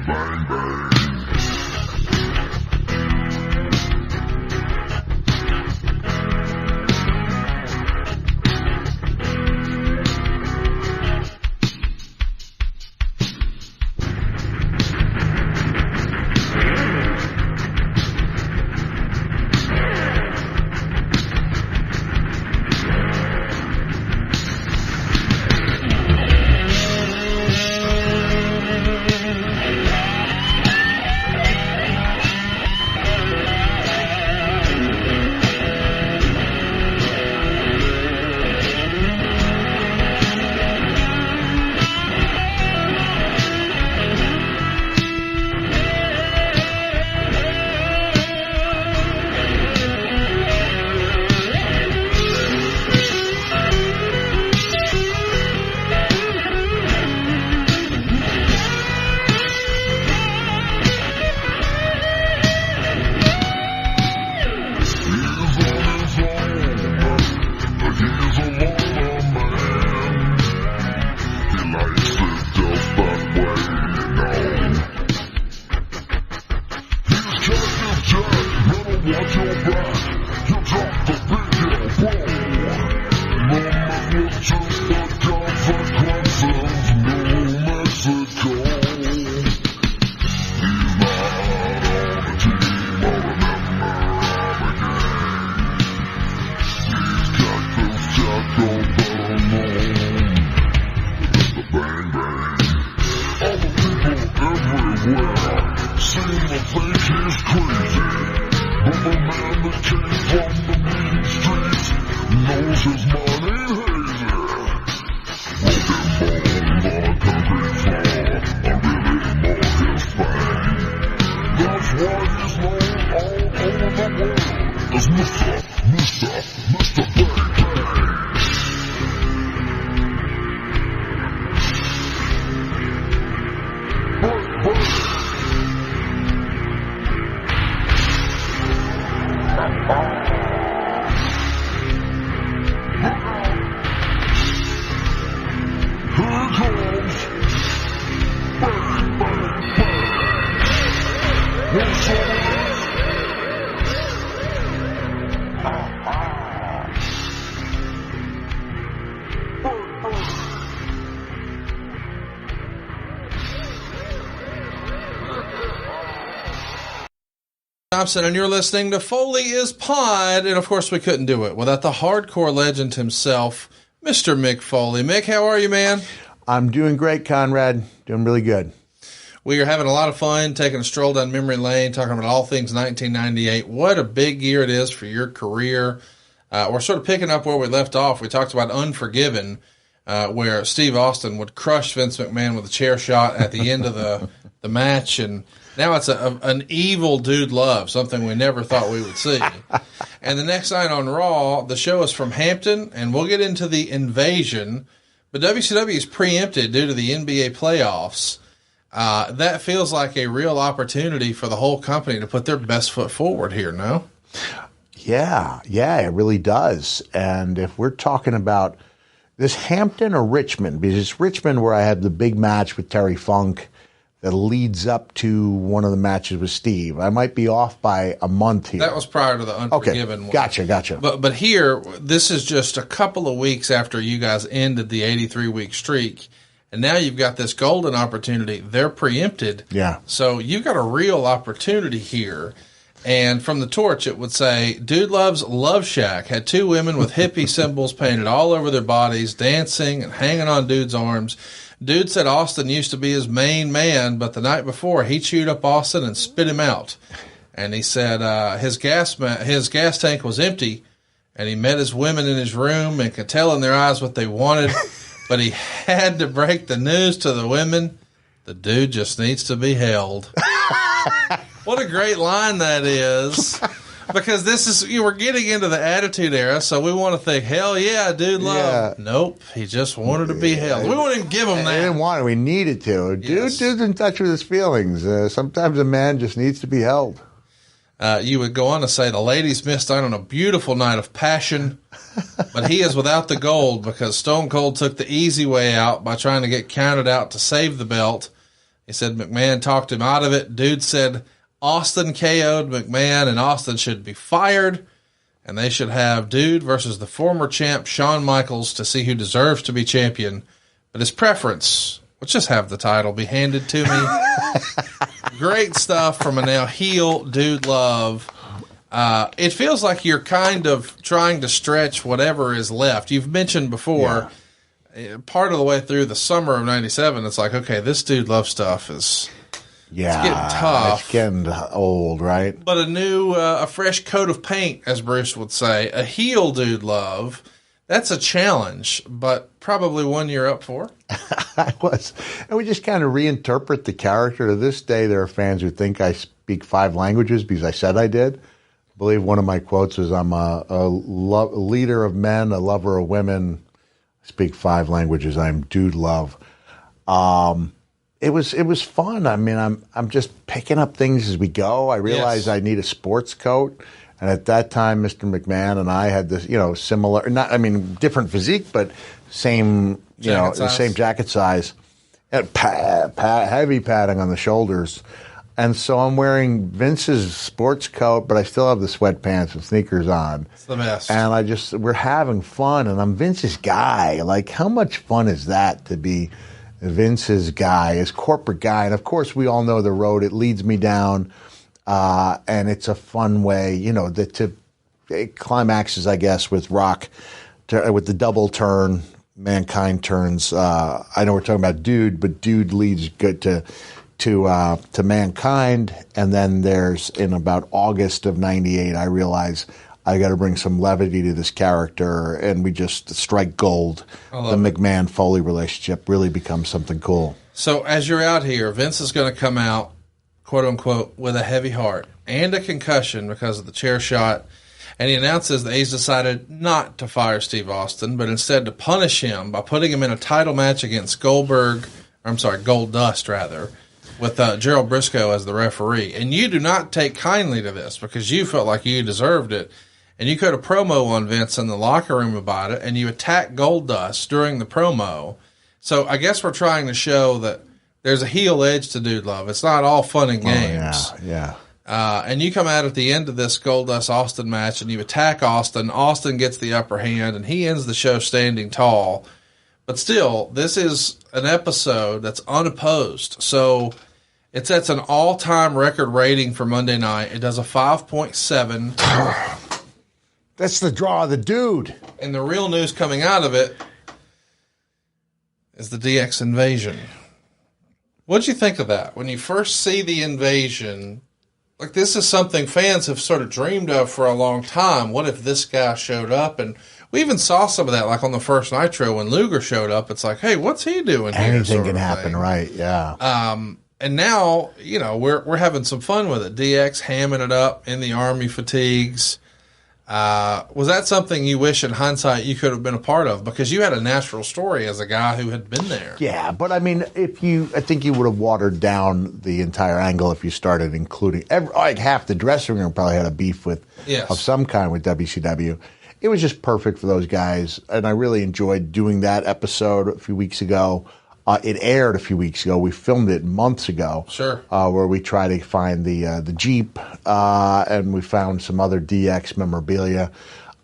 bang bang. And you're listening to Foleyispod, and of course we couldn't do it without the hardcore legend himself, Mr. Mick Foley. Mick, how are you, man? I'm doing great, Conrad. Doing really good. We are having a lot of fun, taking a stroll down memory lane, talking about all things 1998. What a big year it is for your career. We're sort of picking up where we left off. We talked about Unforgiven, where Steve Austin would crush Vince McMahon with a chair shot at the end of the match, and now it's an evil Dude Love, something we never thought we would see. And the next night on Raw, the show is from Hampton, and we'll get into the invasion. But WCW is preempted due to the NBA playoffs. That feels like a real opportunity for the whole company to put their best foot forward here, no? Yeah, it really does. And if we're talking about this Hampton or Richmond, because it's Richmond where I had the big match with Terry Funk that leads up to one of the matches with Steve. I might be off by a month here. That was prior to the Unforgiven one. Gotcha. But here, this is just a couple of weeks after you guys ended the 83-week streak, and now you've got this golden opportunity. They're preempted. Yeah. So you've got a real opportunity here. And from the torch, it would say, Dude Love's Love Shack had two women with hippie symbols painted all over their bodies, dancing and hanging on Dude's arms. Dude said Austin used to be his main man, but the night before he chewed up Austin and spit him out. And he said his gas tank was empty, and he met his women in his room and could tell in their eyes what they wanted, but he had to break the news to the women. The dude just needs to be held. What a great line that is. Because this is, we're getting into the Attitude Era, so we want to think, hell yeah, Dude Love. Yeah. Nope, he just wanted to be held. We wouldn't even give him that. We didn't want it, we needed to. Dude's in touch with his feelings. Sometimes a man just needs to be held. You would go on to say, the ladies missed out on a beautiful night of passion, but he is without the gold because Stone Cold took the easy way out by trying to get counted out to save the belt. He said McMahon talked him out of it. Dude said Austin KO'd McMahon and Austin should be fired. And they should have Dude versus the former champ Shawn Michaels to see who deserves to be champion. But his preference would just have the title be handed to me. Great stuff from a now heel Dude Love. It feels like you're kind of trying to stretch whatever is left. You've mentioned before, part of the way through the summer of 97, it's like, okay, this Dude Love stuff is... Yeah, it's getting tough. It's getting old, right? But a fresh coat of paint, as Bruce would say, a heel Dude Love, that's a challenge, but probably one you're up for. I was. And we just kind of reinterpret the character. To this day, there are fans who think I speak 5 languages because I said I did. I believe one of my quotes is, I'm a leader of men, a lover of women. I speak 5 languages. I'm Dude Love. It was fun. I mean, I'm just picking up things as we go. I realized I need a sports coat, and at that time, Mr. McMahon and I had this, similar, different physique, but same, same jacket size, and heavy padding on the shoulders, and so I'm wearing Vince's sports coat, but I still have the sweatpants and sneakers on. It's the best. And we're having fun, and I'm Vince's guy. Like, how much fun is that to be Vince's guy, his corporate guy? And of course, we all know the road it leads me down, and it's a fun way, it climaxes, I guess, with Rock, with the double turn. Mankind turns. I know we're talking about Dude, but Dude leads good to Mankind, and then there's, in about August of '98, I realize I got to bring some levity to this character, and we just strike gold. The McMahon-Foley relationship really becomes something cool. So as you're out here, Vince is going to come out, quote-unquote, with a heavy heart and a concussion because of the chair shot, and he announces that he's decided not to fire Steve Austin, but instead to punish him by putting him in a title match against Goldust, rather, with Gerald Briscoe as the referee. And you do not take kindly to this because you felt like you deserved it. And you cut a promo on Vince in the locker room about it, and you attack Goldust during the promo. So I guess we're trying to show that there's a heel edge to Dude Love. It's not all fun and games. Yeah. And you come out at the end of this Goldust-Austin match, and you attack Austin. Austin gets the upper hand, and he ends the show standing tall. But still, this is an episode that's unopposed. So it sets an all-time record rating for Monday night. It does a 5.7. That's the draw of the Dude. And the real news coming out of it is the DX invasion. What'd you think of that? When you first see the invasion, like, this is something fans have sort of dreamed of for a long time. What if this guy showed up? And we even saw some of that, like on the first Nitro when Luger showed up. It's like, hey, what's he doing here? Anything can happen, right? Yeah. And now, we're having some fun with it. DX hamming it up in the Army fatigues. Was that something you wish in hindsight you could have been a part of? Because you had a natural story as a guy who had been there. Yeah, but I mean, I think you would have watered down the entire angle if you started including half the dressing room probably had a beef of some kind with WCW. It was just perfect for those guys, and I really enjoyed doing that episode a few weeks ago. It aired a few weeks ago. We filmed it months ago. Sure. Where we try to find the Jeep, and we found some other DX memorabilia.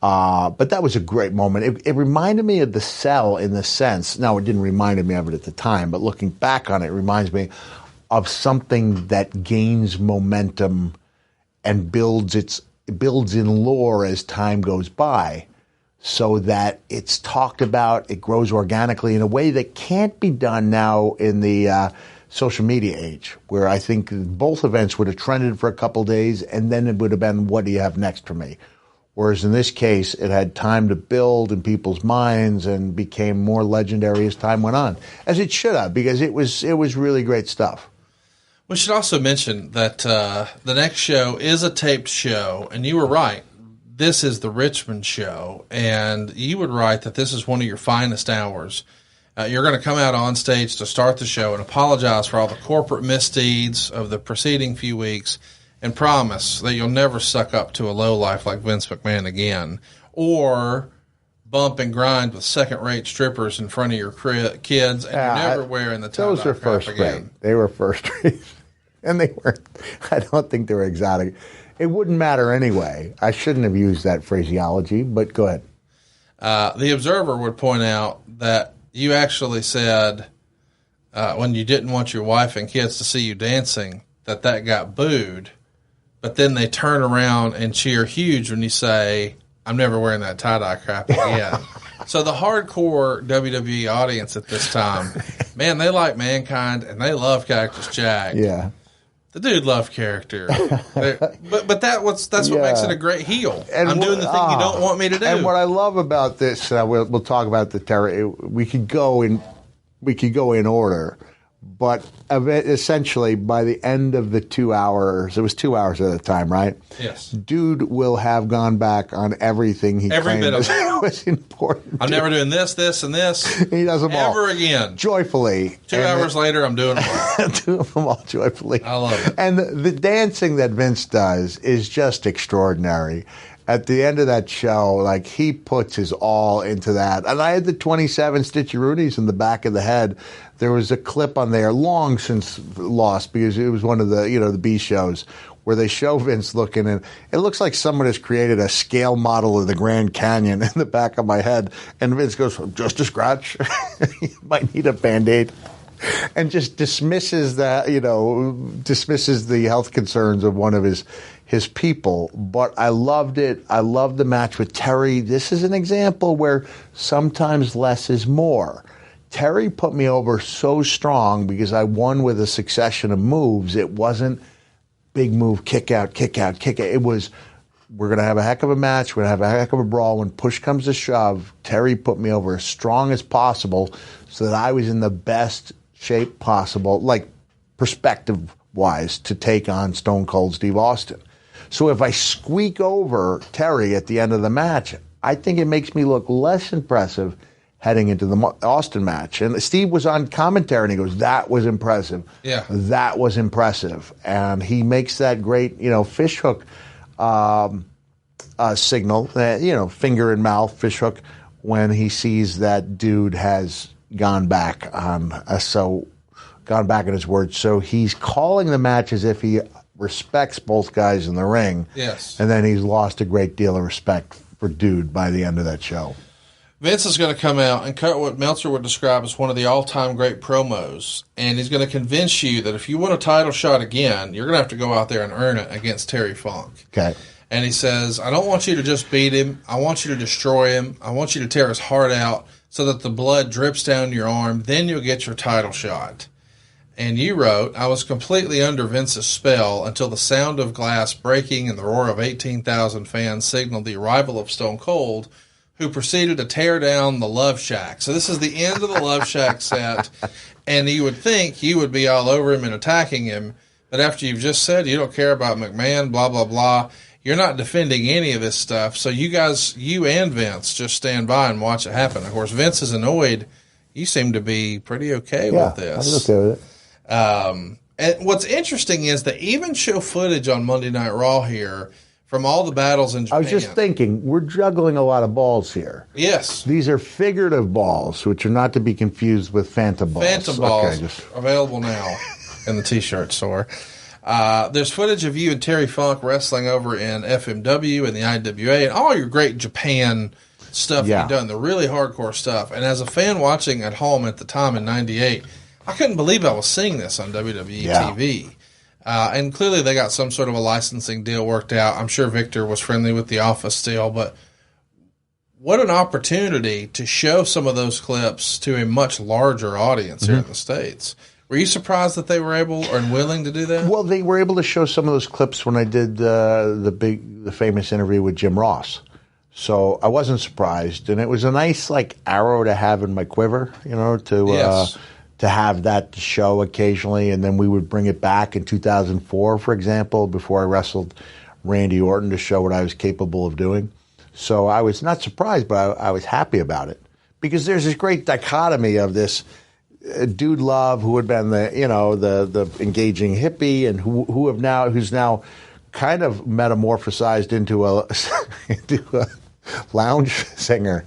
But that was a great moment. It reminded me of the Cell in the sense. Now, it didn't remind me of it at the time, but looking back on it, it reminds me of something that gains momentum and builds in lore as time goes by, so that it's talked about, it grows organically in a way that can't be done now in the social media age, where I think both events would have trended for a couple days, and then it would have been, what do you have next for me? Whereas in this case, it had time to build in people's minds and became more legendary as time went on, as it should have, because it was really great stuff. We should also mention that the next show is a taped show, and you were right. This is the Richmond show, and you would write that this is one of your finest hours. You're going to come out on stage to start the show and apologize for all the corporate misdeeds of the preceding few weeks and promise that you'll never suck up to a lowlife like Vince McMahon again, or bump and grind with second-rate strippers in front of your kids, and you're never wearing the tie-dye Those are crap first again. rate. They were first rate. And they weren't, I don't think they were exotic. It wouldn't matter anyway. I shouldn't have used that phraseology, but go ahead. The Observer would point out that you actually said when you didn't want your wife and kids to see you dancing, that got booed. But then they turn around and cheer huge when you say, I'm never wearing that tie-dye crap again. So the hardcore WWE audience at this time, man, they like Mankind and they love Cactus Jack. Yeah. The dude loved character. but that's what makes it a great heel. And I'm doing the thing you don't want me to do. And what I love about this, we'll talk about the terror. We could go in order. But essentially, by the end of the 2 hours, it was 2 hours at a time, right? Yes. Dude will have gone back on everything he claimed bit of it was important. I'm never doing this, and this. He does them all. Ever again. Joyfully. 2 hours later, I'm doing them all. Doing them all joyfully. I love it. And the dancing that Vince does is just extraordinary. At the end of that show, like, he puts his all into that. And I had the 27 stitcheroonies in the back of the head. There was a clip on there, long since lost, because it was one of the, the B shows, where they show Vince looking, and it looks like someone has created a scale model of the Grand Canyon in the back of my head. And Vince goes, just a scratch. You might need a Band-Aid. And just dismisses that, dismisses the health concerns of one of his people. But I loved it. I loved the match with Terry. This is an example where sometimes less is more. Terry put me over so strong because I won with a succession of moves. It wasn't big move, kick out, kick out, kick out. It was, we're going to have a heck of a match. We're going to have a heck of a brawl. When push comes to shove, Terry put me over as strong as possible so that I was in the best shape possible, like perspective-wise, to take on Stone Cold Steve Austin. So if I squeak over Terry at the end of the match, I think it makes me look less impressive heading into the Austin match. And Steve was on commentary, and he goes, that was impressive. Yeah. That was impressive. And he makes that great, fishhook signal, finger in mouth, fishhook, when he sees that dude has gone back on gone back on his word. So he's calling the match as if he respects both guys in the ring. Yes. And then he's lost a great deal of respect for Dude by the end of that show. Vince is going to come out and cut what Meltzer would describe as one of the all-time great promos, and he's going to convince you that if you want a title shot again, you're going to have to go out there and earn it against Terry Funk. Okay. And he says, I don't want you to just beat him. I want you to destroy him. I want you to tear his heart out so that the blood drips down your arm. Then you'll get your title shot. And you wrote, I was completely under Vince's spell until the sound of glass breaking and the roar of 18,000 fans signaled the arrival of Stone Cold, who proceeded to tear down the Love Shack. So this is the end of the Love Shack set, and you would think you would be all over him and attacking him, but after you've just said you don't care about McMahon, blah, blah, blah, you're not defending any of this stuff. So you guys, you and Vince, just stand by and watch it happen. Of course, Vince is annoyed. You seem to be pretty okay with this. I'm okay with it. And what's interesting is they even show footage on Monday Night Raw here from all the battles in Japan. I was just thinking, we're juggling a lot of balls here. Yes. These are figurative balls, which are not to be confused with phantom balls. Phantom balls, available now in the T-shirt store. There's footage of you and Terry Funk wrestling over in FMW and the IWA and all your great Japan stuff you've done, the really hardcore stuff. And as a fan watching at home at the time in 98, I couldn't believe I was seeing this on WWE TV. And clearly they got some sort of a licensing deal worked out. I'm sure Victor was friendly with the office still, but what an opportunity to show some of those clips to a much larger audience here in the States. Were you surprised that they were able and willing to do that? Well, they were able to show some of those clips when I did the famous interview with Jim Ross. So I wasn't surprised, and it was a nice arrow to have in my quiver, to have that to show occasionally, and then we would bring it back in 2004, for example, before I wrestled Randy Orton to show what I was capable of doing. So I was not surprised, but I was happy about it because there's this great dichotomy of this Dude Love, who had been the engaging hippie, and who's now kind of metamorphosized into lounge singer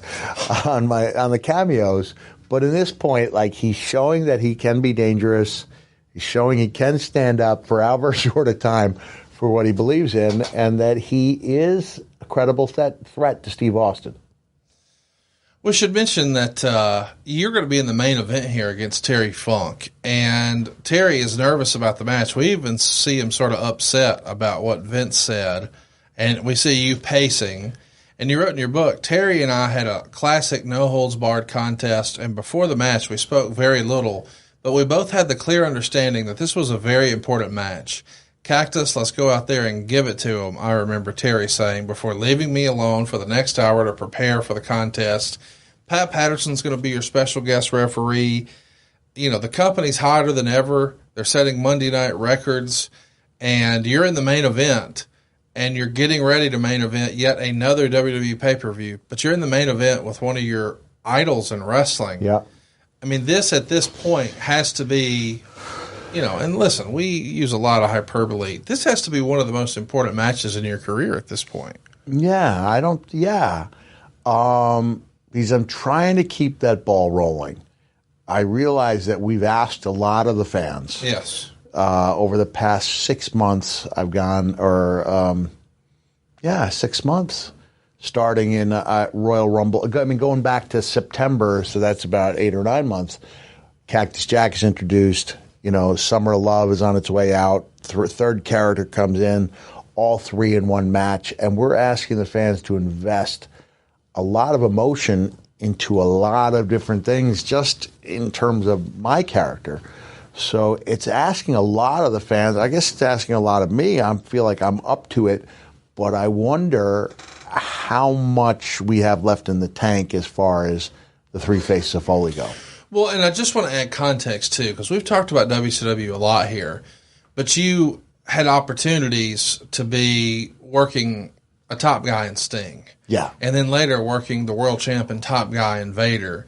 on the cameos. But in this point, like, he's showing that he can be dangerous. He's showing he can stand up for however short a time for what he believes in, and that he is a credible threat to Steve Austin. We should mention that you're going to be in the main event here against Terry Funk, and Terry is nervous about the match. We even see him sort of upset about what Vince said, and we see you pacing. And you wrote in your book, Terry and I had a classic no-holds-barred contest, and before the match we spoke very little, but we both had the clear understanding that this was a very important match. Cactus, let's go out there and give it to him, I remember Terry saying, before leaving me alone for the next hour to prepare for the contest. Pat Patterson's going to be your special guest referee. You know, the company's hotter than ever. They're setting Monday night records, and you're in the main event. And you're getting ready to main event yet another WWE pay-per-view, but you're in the main event with one of your idols in wrestling. Yeah. I mean, this at this point has to be, you know, and listen, we use a lot of hyperbole. This has to be one of the most important matches in your career at this point. Yeah, because I'm trying to keep that ball rolling. I realize that we've asked a lot of the fans. Yes. Over the past 6 months, I've gone, 6 months, starting in Royal Rumble. I mean, going back to September, so that's about 8 or 9 months. Cactus Jack is introduced. You know, Summer of Love is on its way out. Third character comes in, all three in one match. And we're asking the fans to invest a lot of emotion into a lot of different things just in terms of my character. So it's asking a lot of the fans. I guess it's asking a lot of me. I feel like I'm up to it, but I wonder how much we have left in the tank as far as the three faces of Foley go. Well, and I just want to add context, too, because we've talked about WCW a lot here, but you had opportunities to be working a top guy in Sting. Yeah. And then later working the world champ and top guy in Vader.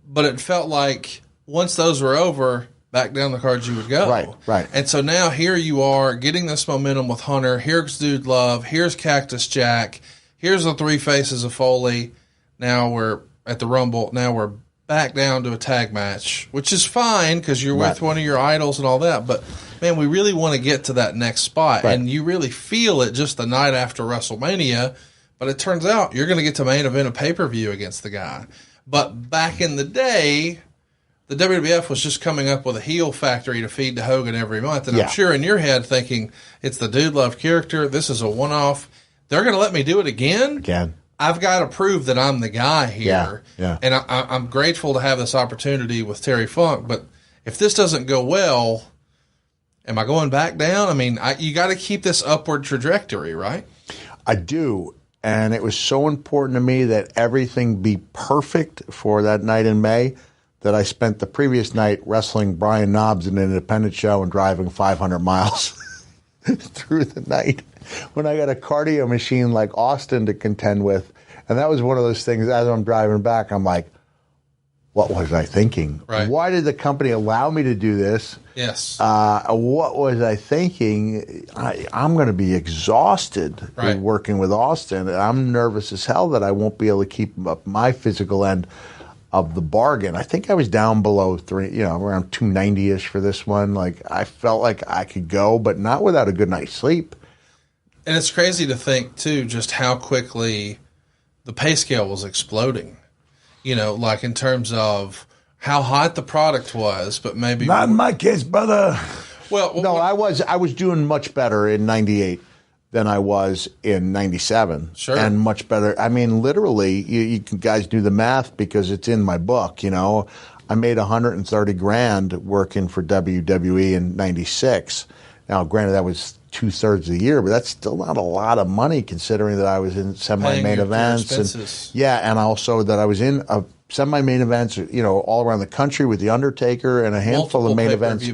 But it felt like once those were over, back down the cards you would go. Right. And so now here you are getting this momentum with Hunter. Here's Dude Love. Here's Cactus Jack. Here's the three faces of Foley. Now we're at the Rumble. Now we're back down to a tag match, which is fine because you're with one of your idols and all that. But, man, we really want to get to that next spot. Right. And you really feel it just the night after WrestleMania. But it turns out you're going to get to main event a pay-per-view against the guy. But back in the day, the WWF was just coming up with a heel factory to feed to Hogan every month. And I'm sure in your head thinking, it's the Dude Love character. This is a one-off. They're going to let me do it again? I've got to prove that I'm the guy here. Yeah. And I'm grateful to have this opportunity with Terry Funk. But if this doesn't go well, am I going back down? I mean, you got to keep this upward trajectory, right? I do. And it was so important to me that everything be perfect for that night in May that I spent the previous night wrestling Brian Knobbs in an independent show and driving 500 miles through the night when I got a cardio machine like Austin to contend with. And that was one of those things, as I'm driving back, I'm like, what was I thinking? Right. Why did the company allow me to do this? Yes. What was I thinking? I'm going to be exhausted with working with Austin. I'm nervous as hell that I won't be able to keep up my physical end of the bargain. I think I was down below around 290-ish for this one. Like, I felt like I could go, but not without a good night's sleep. And it's crazy to think, too, just how quickly the pay scale was exploding. You know, like in terms of how hot the product was, but maybe not in my case, brother. Well, no, I was doing much better in '98 than I was in '97. Sure, and much better. I mean, literally, you guys do the math because it's in my book. You know, I made $130,000 working for WWE in '96. Now, granted, that was 2/3 of the year, but that's still not a lot of money considering that I was in semi-main events. And also that I was in semi-main events, all around the country with The Undertaker and a handful of main events.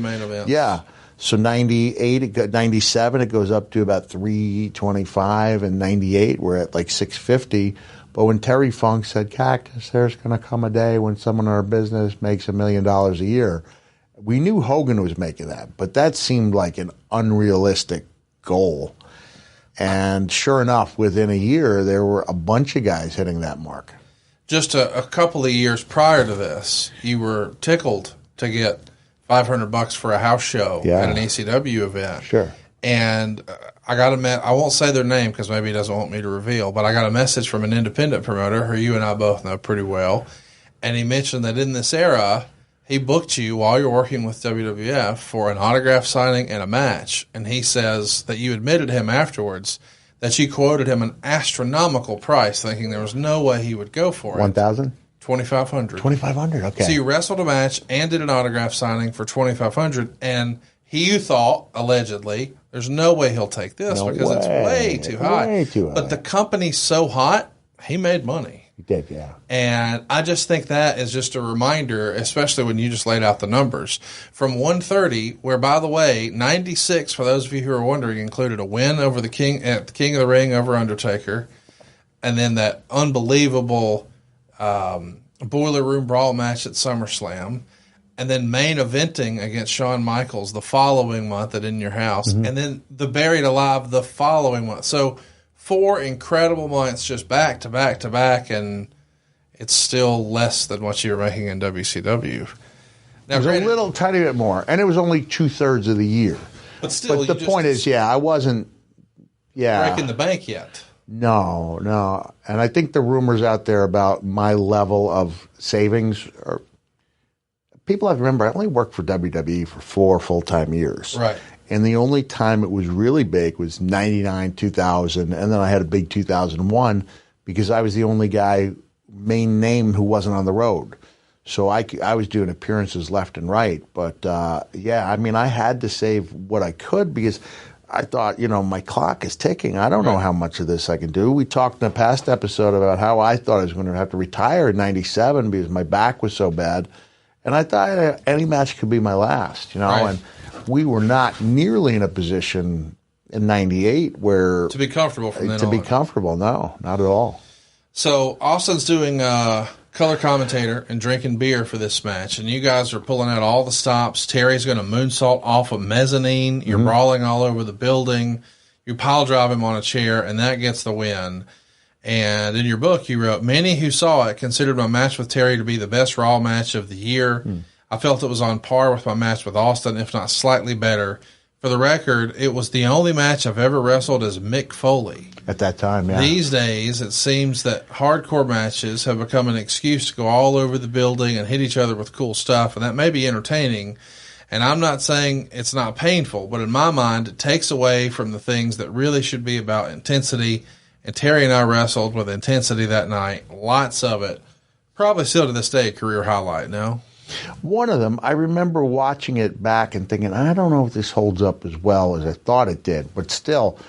Yeah. So 98, 97, it goes up to about 325, and 98, we're at like 650. But when Terry Funk said, Cactus, there's going to come a day when someone in our business makes $1 million a year, we knew Hogan was making that, but that seemed like an unrealistic goal. And sure enough, within a year, there were a bunch of guys hitting that mark. Just a couple of years prior to this, you were tickled to get $500 for a house show at an ECW event. Sure. And I got I won't say their name because maybe he doesn't want me to reveal, but I got a message from an independent promoter who you and I both know pretty well. And he mentioned that in this era, he booked you while you're working with WWF for an autograph signing and a match. And he says that you admitted him afterwards that you quoted him an astronomical price, thinking there was no way he would go for it. 1,000? 2,500. 2,500, okay. So you wrestled a match and did an autograph signing for 2,500, and you thought, allegedly, there's no way he'll take this because it's way too high. Way too high. But the company's so hot, he made money. He did, yeah. And I just think that is just a reminder, especially when you just laid out the numbers. From 130, where, by the way, 96, for those of you who are wondering, included a win over the King of the Ring over Undertaker, and then that unbelievable Boiler Room Brawl match at SummerSlam, and then main eventing against Shawn Michaels the following month at In Your House, and then the Buried Alive the following month. So 4 incredible months just back to back to back, and it's still less than what you were making in WCW. Now, it was a little tiny bit more, and it was only 2/3 of the year. But still, the point is, I wasn't breaking the bank yet. No. And I think the rumors out there about my level of savings are people have to remember I only worked for WWE for 4 full-time years. Right. And the only time it was really big was 99, 2000, and then I had a big 2001 because I was the only guy, main name, who wasn't on the road. So I was doing appearances left and right. But, I had to save what I could because I thought, my clock is ticking. I don't know how much of this I can do. We talked in a past episode about how I thought I was going to have to retire in 97 because my back was so bad. And I thought any match could be my last, and we were not nearly in a position in 98 where to be comfortable from then to on. be comfortable. No, not at all. So Austin's doing color commentator and drinking beer for this match, and you guys are pulling out all the stops. Terry's going to moonsault off a mezzanine. You're brawling all over the building. You pile drive him on a chair, and that gets the win. And in your book, you wrote, many who saw it considered my match with Terry to be the best Raw match of the year. I felt it was on par with my match with Austin, if not slightly better. For the record, it was the only match I've ever wrestled as Mick Foley. At that time, yeah. These days, it seems that hardcore matches have become an excuse to go all over the building and hit each other with cool stuff, and that may be entertaining. And I'm not saying it's not painful, but in my mind, it takes away from the things that really should be about intensity. And Terry and I wrestled with intensity that night, lots of it. Probably still to this day a career highlight, no? One of them, I remember watching it back and thinking, I don't know if this holds up as well as I thought it did. But still,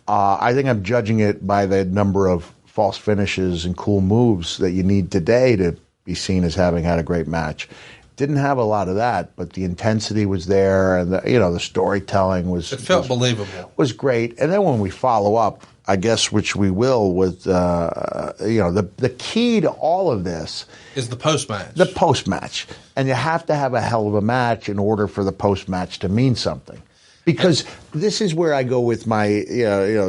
I think I'm judging it by the number of false finishes and cool moves that you need today to be seen as having had a great match. Didn't have a lot of that, but the intensity was there, and the storytelling was. It felt believable. Was great, and then when we follow up, I guess, which we will, with the key to all of this is the post match. The post match, and you have to have a hell of a match in order for the post match to mean something. Because this is where I go with my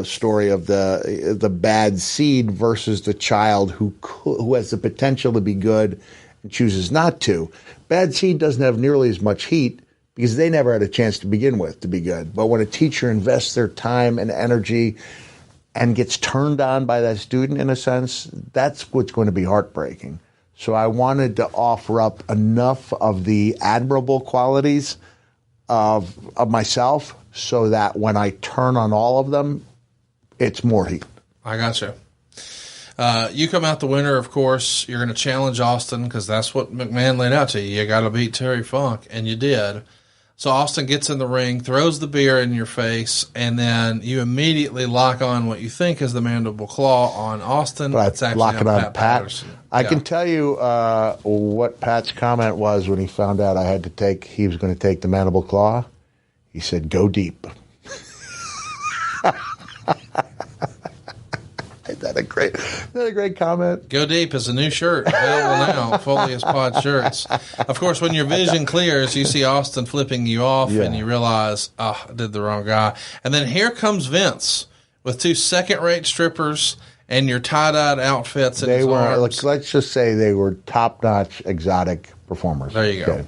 story of the bad seed versus the child who has the potential to be good and chooses not to. Bad seed doesn't have nearly as much heat because they never had a chance to begin with to be good. But when a teacher invests their time and energy and gets turned on by that student, in a sense, that's what's going to be heartbreaking. So I wanted to offer up enough of the admirable qualities of myself so that when I turn on all of them, it's more heat. I got you. You come out the winner, of course. You're going to challenge Austin because that's what McMahon laid out to you. You got to beat Terry Funk, and you did. So Austin gets in the ring, throws the beer in your face, and then you immediately lock on what you think is the mandible claw on Austin. But it's actually lock it on Pat. Patterson. I can tell you what Pat's comment was when he found out he was going to take the mandible claw. He said, "Go deep." Isn't that a great comment? Go Deep is a new shirt available now, Foleyispod shirts. Of course, when your vision clears, you see Austin flipping you off, and you realize, I did the wrong guy. And then here comes Vince with 2 second-rate strippers and your tie-dyed outfits in They his were, arms. let's just say they were top-notch exotic performers. There you go.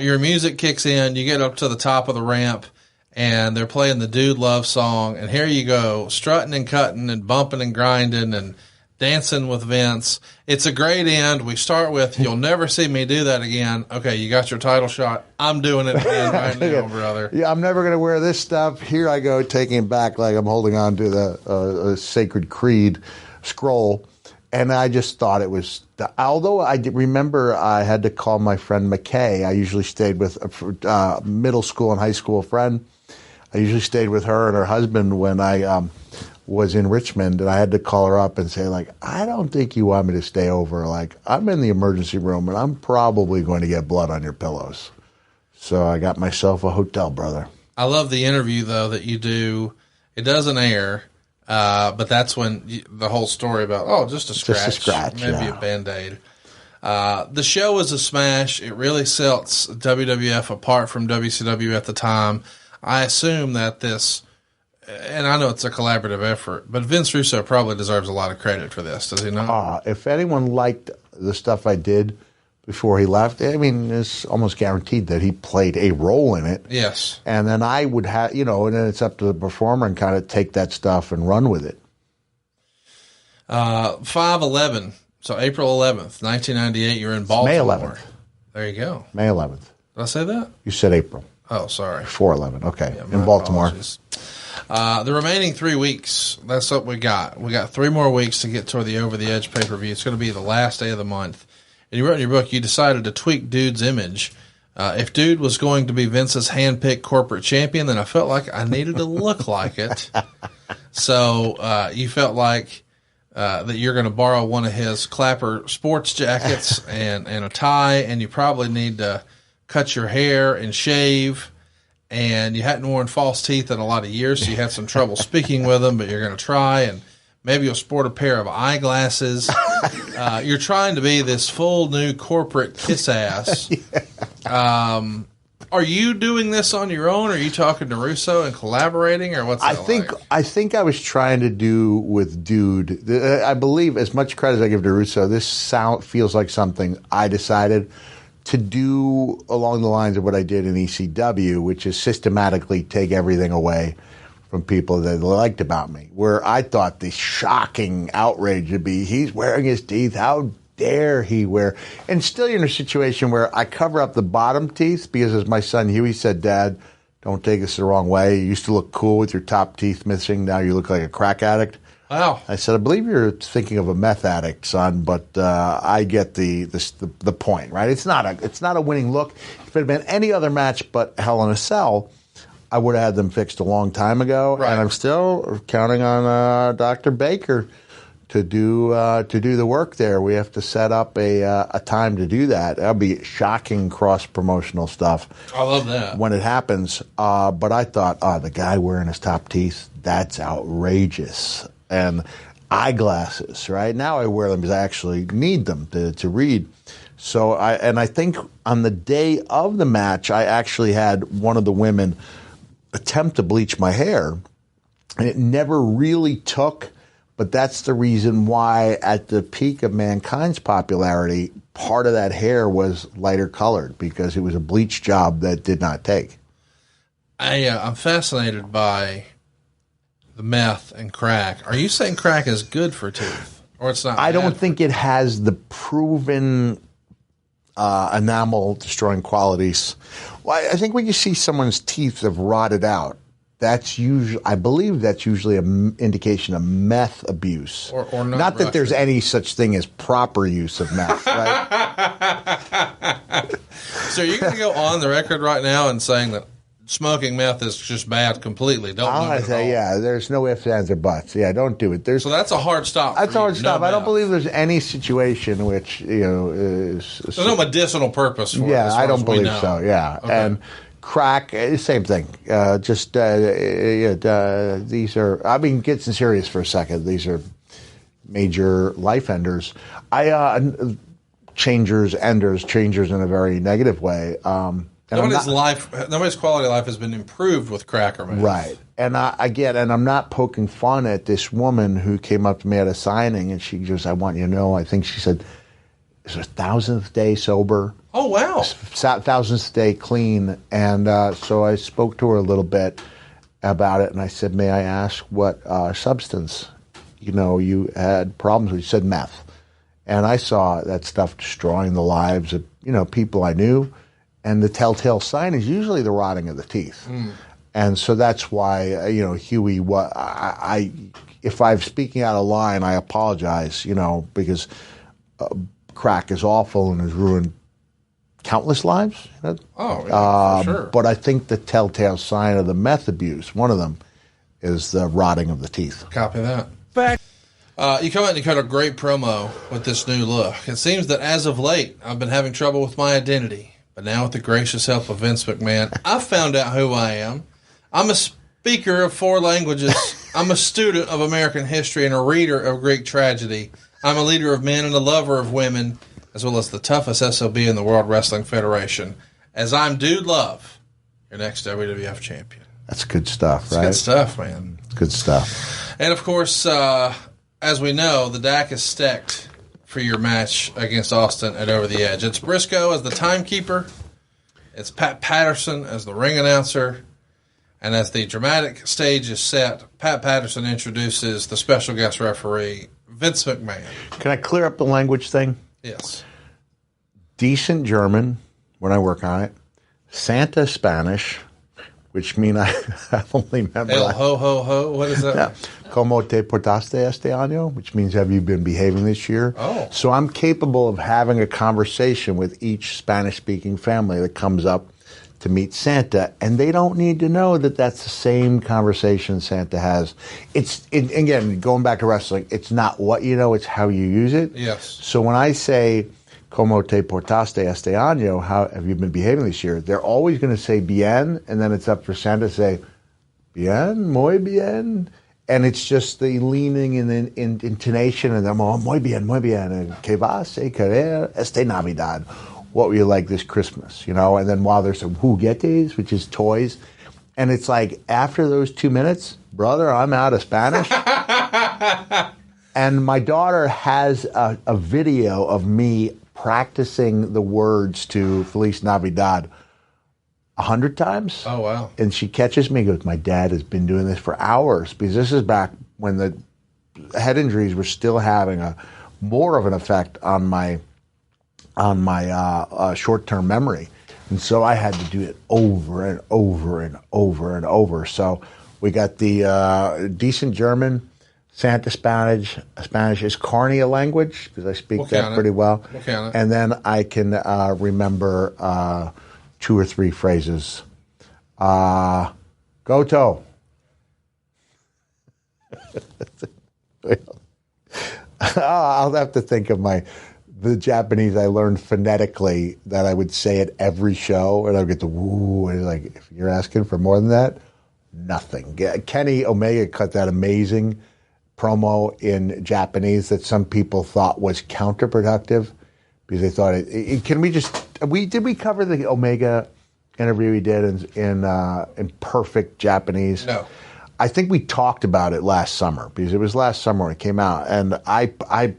Your music kicks in. You get up to the top of the ramp, and they're playing the Dude Love song. And here you go, strutting and cutting and bumping and grinding and dancing with Vince. It's a great end. We start with, "You'll never see me do that again." Okay, you got your title shot. I'm doing it again right now, brother. Yeah, I'm never going to wear this stuff. Here I go, taking it back like I'm holding on to the sacred creed scroll. And I just thought it was, although I remember I had to call my friend McKay. I usually stayed with a middle school and high school friend. I usually stayed with her and her husband when I was in Richmond, and I had to call her up and say, like, "I don't think you want me to stay over. Like, I'm in the emergency room, and I'm probably going to get blood on your pillows." So I got myself a hotel, brother. I love the interview, though, that you do. It doesn't air. But that's when the whole story about, just a scratch, maybe a Band-Aid. The show was a smash. It really sets WWF apart from WCW at the time. I assume that this, and I know it's a collaborative effort, but Vince Russo probably deserves a lot of credit for this, does he not? If anyone liked the stuff I did before he left, I mean, it's almost guaranteed that he played a role in it. Yes. And then I would have, and then it's up to the performer and kind of take that stuff and run with it. 5/11, so April 11th, 1998, you're in Baltimore. May 11th. There you go. May 11th. Did I say that? You said April. Oh, sorry. 4/11. Okay. Yeah, in Baltimore. Apologies. The remaining 3 weeks, that's what we got. We got 3 more weeks to get toward the Over the Edge pay-per-view. It's going to be the last day of the month. And you wrote in your book, you decided to tweak Dude's image. If Dude was going to be Vince's hand-picked corporate champion, then I felt like I needed to look like it. So you felt like that you're going to borrow one of his Clapper sports jackets and a tie, and you probably need to cut your hair and shave. And you hadn't worn false teeth in a lot of years, so you had some trouble speaking with them, but you're going to try, and maybe you'll sport a pair of eyeglasses. You're trying to be this full new corporate kiss ass. Are you doing this on your own? Or are you talking to Russo and collaborating, or what's that like? I think I was trying to do with Dude. I believe, as much credit as I give to Russo, this feels like something I decided to do along the lines of what I did in ECW, which is systematically take everything away from people that they liked about me. Where I thought the shocking outrage would be, he's wearing his teeth, how dare he wear? And still you're in a situation where I cover up the bottom teeth because, as my son Huey said, "Dad, don't take this the wrong way. You used to look cool with your top teeth missing. Now you look like a crack addict." Wow. I said, "I believe you're thinking of a meth addict, son, but I get the point, right? It's not a winning look. If it had been any other match but Hell in a Cell, I would have had them fixed a long time ago." Right. And I'm still counting on Dr. Baker to do the work there. We have to set up a time to do that. That'll be shocking cross-promotional stuff. I love that. When it happens. But I thought, the guy wearing his top teeth, that's outrageous. And eyeglasses, right? Now I wear them because I actually need them to read. So I think on the day of the match, I actually had one of the women attempt to bleach my hair, and it never really took. But that's the reason why, at the peak of Mankind's popularity, part of that hair was lighter colored because it was a bleach job that did not take. I'm fascinated by the meth and crack. Are you saying crack is good for teeth, or it's not? I don't think it has the proven enamel destroying qualities. Well, I think when you see someone's teeth have rotted out, that's usually, I believe that's usually an indication of meth abuse. Or not that there's any such thing as proper use of meth, right? So you're going to go on the record right now and saying that smoking meth is just bad completely? Don't do it at all. Yeah, there's no ifs, ands, or buts. Yeah, don't do it. So that's a hard stop. That's a hard stop. No I don't meth. believe there's any situation which is. There's no medicinal purpose for it. Yeah, I don't believe so. Yeah, Okay. and crack, same thing. These are. I mean, get serious for a second. These are major life enders. Changers in a very negative way. Nobody's quality of life has been improved with crack or meth. Right. And I'm not poking fun at this woman who came up to me at a signing, and she goes, I want you to know, I think she said, it's her 1,000th day sober. Oh, wow. 1,000th day clean. And so I spoke to her a little bit about it, and I said, may I ask what substance, you had problems with? She said meth. And I saw that stuff destroying the lives of, people I knew. And the telltale sign is usually the rotting of the teeth. Mm. And so that's why, Huey, if I'm speaking out of line, I apologize, because crack is awful and has ruined countless lives. Oh, yeah, for sure. But I think the telltale sign of the meth abuse, one of them, is the rotting of the teeth. Copy that. Fact. You come out and you cut a great promo with this new look. It seems that as of late, I've been having trouble with my identity. But now with the gracious help of Vince McMahon, I've found out who I am. I'm a speaker of 4 languages. I'm a student of American history and a reader of Greek tragedy. I'm a leader of men and a lover of women, as well as the toughest SOB in the World Wrestling Federation. As I'm Dude Love, your next WWF champion. That's good stuff, right? It's good stuff, man. It's good stuff. And, of course, as we know, the deck is stacked for your match against Austin at Over the Edge. It's Briscoe as the timekeeper. It's Pat Patterson as the ring announcer. And as the dramatic stage is set, Pat Patterson introduces the special guest referee, Vince McMahon. Can I clear up the language thing? Yes. Decent German, when I work on it. Santa Spanish, which mean I only remember. El ho ho ho. What is that? Yeah. Como te portaste este año, which means have you been behaving this year? Oh. So I'm capable of having a conversation with each Spanish-speaking family that comes up to meet Santa, and they don't need to know that that's the same conversation Santa has. Again, going back to wrestling, it's not what you know, it's how you use it. Yes. So when I say, como te portaste este año, how have you been behaving this year, they're always going to say bien, and then it's up for Santa to say, bien, muy bien. And it's just the leaning and the intonation, and them, oh, muy bien, and que vas a querer esta Navidad. What were you like this Christmas, And then while there's some juguetes, which is toys, and it's like, after those 2 minutes, brother, I'm out of Spanish. And my daughter has a video of me practicing the words to Feliz Navidad 100 times. Oh, wow. And she catches me and goes, my dad has been doing this for hours, because this is back when the head injuries were still having more of an effect on my short-term memory. And so I had to do it over and over and over and over. So we got the decent German, Santa Spanish. Spanish is Carney a language, because I speak that pretty well. We'll count it. And then I can remember 2 or 3 phrases. Goto. I'll have to think of the Japanese I learned phonetically that I would say at every show, and I'll get the woo, and like, if you're asking for more than that, nothing. Kenny Omega cut that amazing promo in Japanese that some people thought was counterproductive, because they thought did we cover the Omega interview he did in perfect Japanese? No. I think we talked about it last summer, because it was last summer when it came out, and I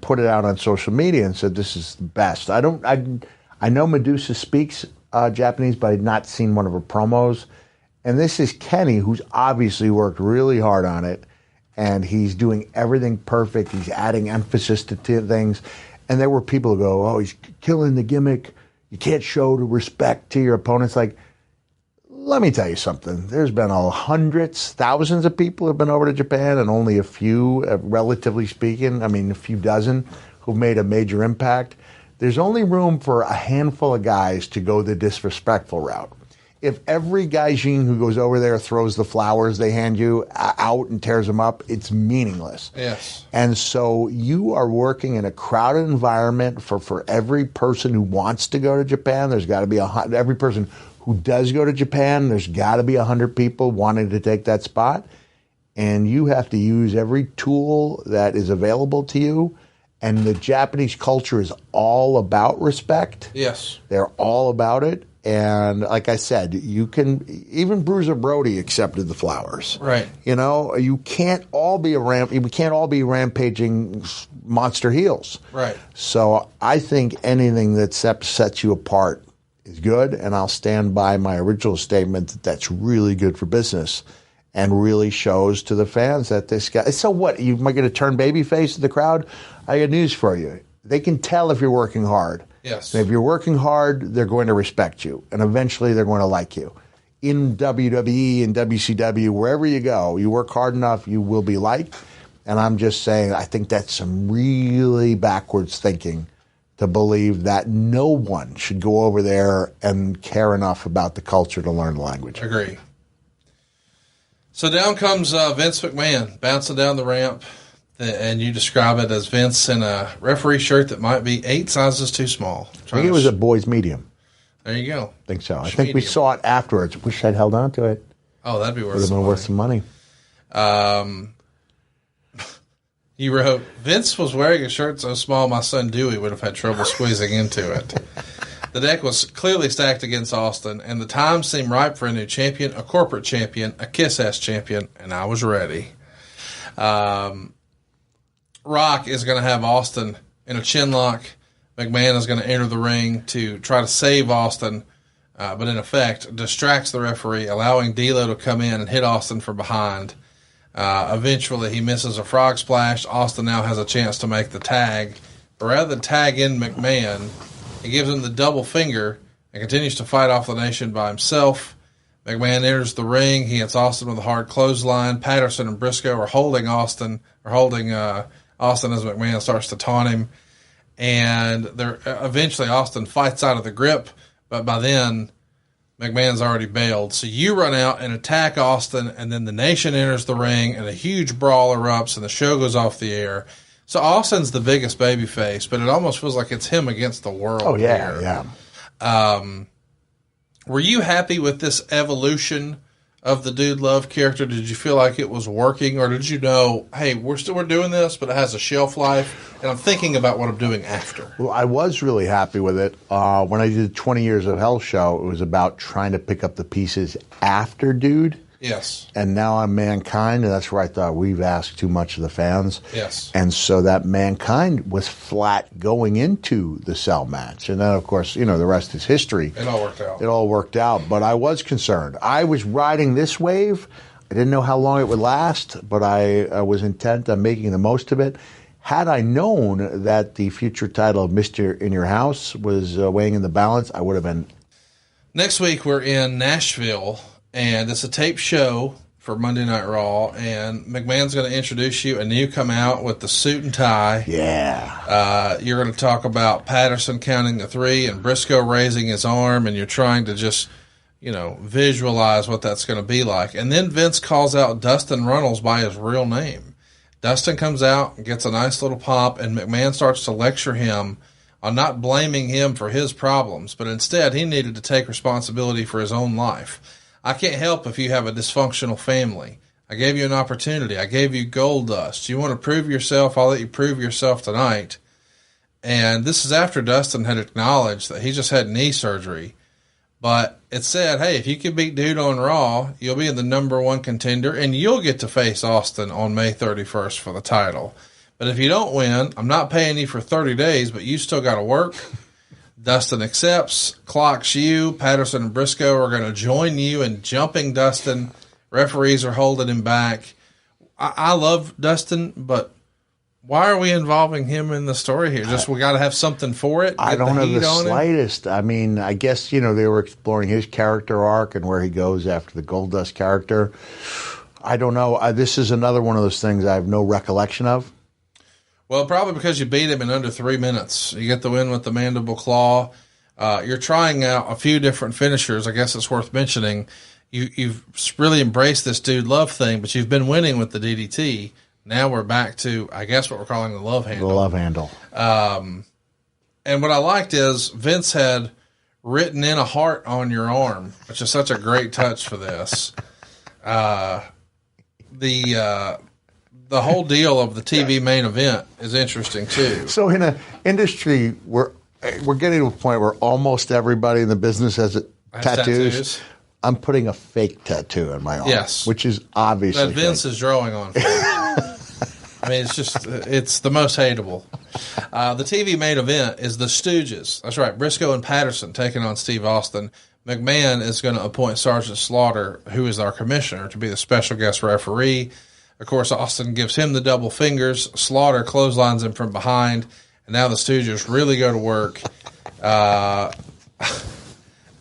put it out on social media and said this is the best. I know Medusa speaks Japanese, but I'd not seen one of her promos, and this is Kenny, who's obviously worked really hard on it, and he's doing everything perfect. He's adding emphasis to things, and there were people who go, "Oh, he's killing the gimmick. You can't show the respect to your opponents." Like, let me tell you something. There's been hundreds, thousands of people who've been over to Japan, and only a few, relatively speaking, a few dozen, who've made a major impact. There's only room for a handful of guys to go the disrespectful route. If every gaijin who goes over there throws the flowers they hand you out and tears them up, it's meaningless. Yes. And so you are working in a crowded environment for every person who wants to go to Japan. There's got to be every person who does go to Japan, there's got to be 100 people wanting to take that spot. And you have to use every tool that is available to you. And the Japanese culture is all about respect. Yes. They're all about it. And like I said, you can even Bruiser Brody accepted the flowers. Right. You can't all be rampaging monster heels. Right. So I think anything that sets you apart is good, and I'll stand by my original statement that that's really good for business and really shows to the fans that this guy. So what? You might get to turn babyface to the crowd? I got news for you. They can tell if you're working hard. Yes. And if you're working hard, they're going to respect you, and eventually they're going to like you. In WWE and WCW, wherever you go, you work hard enough, you will be liked. And I'm just saying, I think that's some really backwards thinking to believe that no one should go over there and care enough about the culture to learn the language. Agree. So down comes Vince McMahon bouncing down the ramp, and you describe it as Vince in a referee shirt that might be 8 sizes too small. I think it was a boy's medium. There you go. I think so. I think we saw it afterwards. Wish I'd held on to it. Oh, that'd be worth Would have been worth some money. You wrote, Vince was wearing a shirt so small my son Dewey would have had trouble squeezing into it. The deck was clearly stacked against Austin, and the time seemed ripe for a new champion, a corporate champion, a kiss-ass champion, and I was ready. Rock is going to have Austin in a chin lock. McMahon is going to enter the ring to try to save Austin, but in effect distracts the referee, allowing D'Lo to come in and hit Austin from behind. Eventually, he misses a frog splash. Austin now has a chance to make the tag. But rather than tag in McMahon, he gives him the double finger and continues to fight off the nation by himself. McMahon enters the ring. He hits Austin with a hard clothesline. Patterson and Briscoe are holding Austin as McMahon starts to taunt him. And eventually Austin fights out of the grip, but by then McMahon's already bailed. So you run out and attack Austin, and then the nation enters the ring, and a huge brawl erupts, and the show goes off the air. So Austin's the biggest babyface, but it almost feels like it's him against the world. Oh, yeah, here. yeah. Were you happy with this evolution of the Dude Love character? Did you feel like it was working, or did you know, hey, we're doing this, but it has a shelf life, and I'm thinking about what I'm doing after? Well, I was really happy with it. When I did 20 Years of Hell show, it was about trying to pick up the pieces after Dude. Yes. And now I'm Mankind, and that's where I thought we've asked too much of the fans. Yes. And so that Mankind was flat going into the Cell match. And then, of course, the rest is history. It all worked out. It all worked out. But I was concerned. I was riding this wave. I didn't know how long it would last, but I was intent on making the most of it. Had I known that the future title of Mr. In Your House was weighing in the balance, I would have been. Next week, we're in Nashville. And it's a tape show for Monday Night Raw, and McMahon's going to introduce you, and you come out with the suit and tie. Yeah. You're going to talk about Patterson counting the 3 and Briscoe raising his arm, and you're trying to just, visualize what that's going to be like. And then Vince calls out Dustin Runnels by his real name. Dustin comes out and gets a nice little pop, and McMahon starts to lecture him on not blaming him for his problems, but instead he needed to take responsibility for his own life. I can't help if you have a dysfunctional family. I gave you an opportunity. I gave you gold dust. You want to prove yourself? I'll let you prove yourself tonight. And this is after Dustin had acknowledged that he just had knee surgery. But it said, hey, if you can beat Dude on Raw, you'll be in the #1 contender, and you'll get to face Austin on May 31st for the title. But if you don't win, I'm not paying you for 30 days, but you still got to work. Dustin accepts, clocks you. Patterson and Briscoe are going to join you in jumping Dustin. Referees are holding him back. I love Dustin, but why are we involving him in the story here? Just we got to have something for it? I don't have the slightest. I mean, I guess, they were exploring his character arc and where he goes after the Goldust character. I don't know. This is another one of those things I have no recollection of. Well, probably because you beat him in under 3 minutes. You get the win with the mandible claw. You're trying out a few different finishers. I guess it's worth mentioning. You've really embraced this Dude Love thing, but you've been winning with the DDT. Now we're back to, I guess, what we're calling the love handle. The love handle. And what I liked is Vince had written in a heart on your arm, which is such a great touch for this. The whole deal of the TV main event is interesting too. So in an industry where we're getting to a point where almost everybody in the business has tattoos. I'm putting a fake tattoo in my arm. Yes. Which is obviously that Vince fake. is drawing on. I mean, it's the most hateable. The TV main event is the Stooges. That's right. Briscoe and Patterson taking on Steve Austin. McMahon is going to appoint Sergeant Slaughter, who is our commissioner, to be the special guest referee. Of course, Austin gives him the double fingers. Slaughter clotheslines him from behind. And now the Stooges really go to work.